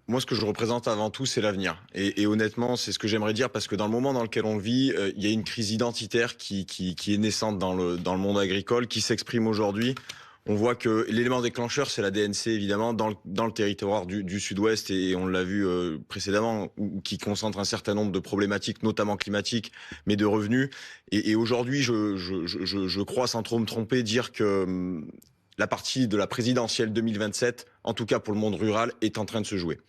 Moi, ce que je représente avant tout, c'est l'avenir. Et honnêtement, c'est ce que j'aimerais dire parce que dans le moment dans lequel on vit, il y a une crise identitaire qui est naissante dans le monde agricole, qui s'exprime aujourd'hui. On voit que l'élément déclencheur, c'est la DNC, évidemment, dans le territoire du Sud-Ouest, et on l'a vu précédemment, qui concentre un certain nombre de problématiques, notamment climatiques, mais de revenus. Et aujourd'hui, je crois, sans trop me tromper, dire que la partie de la présidentielle 2027, en tout cas pour le monde rural, est en train de se jouer.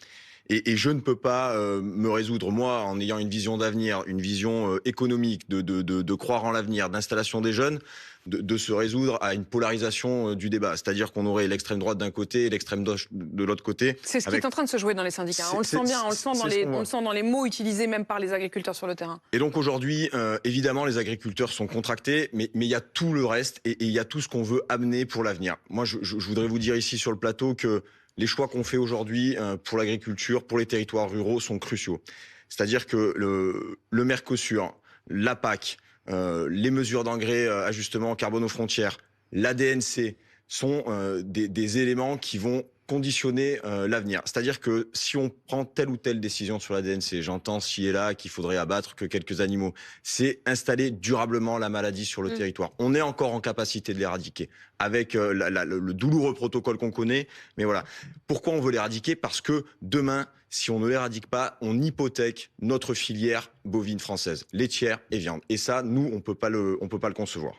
Et je ne peux pas me résoudre, moi, en ayant une vision d'avenir, une vision économique, de croire en l'avenir, d'installation des jeunes, de se résoudre à une polarisation du débat. C'est-à-dire qu'on aurait l'extrême droite d'un côté et l'extrême gauche de l'autre côté. C'est ce qui est Avec... en train de se jouer dans les syndicats, hein. On le sent bien, on le sent dans C'est ce qu'on on le voit. sent dans les mots utilisés même par les agriculteurs sur le terrain. Et donc aujourd'hui, évidemment, les agriculteurs sont contractés, mais il y a tout le reste et il y a tout ce qu'on veut amener pour l'avenir. Moi, je voudrais vous dire ici sur le plateau que les choix qu'on fait aujourd'hui pour l'agriculture, pour les territoires ruraux, sont cruciaux. C'est-à-dire que le Mercosur, la PAC, les mesures d'engrais, ajustement carbone aux frontières, l'ADNC sont des éléments qui vont conditionner l'avenir. C'est-à-dire que si on prend telle ou telle décision sur la DNC, j'entends ci et là qu'il faudrait abattre que quelques animaux, c'est installer durablement la maladie sur le territoire. On est encore en capacité de l'éradiquer avec le douloureux protocole qu'on connaît. Mais voilà. Pourquoi on veut l'éradiquer? Parce que demain, si on ne l'éradique pas, on hypothèque notre filière bovine française, laitière et viande. Et ça, nous, on peut pas le concevoir.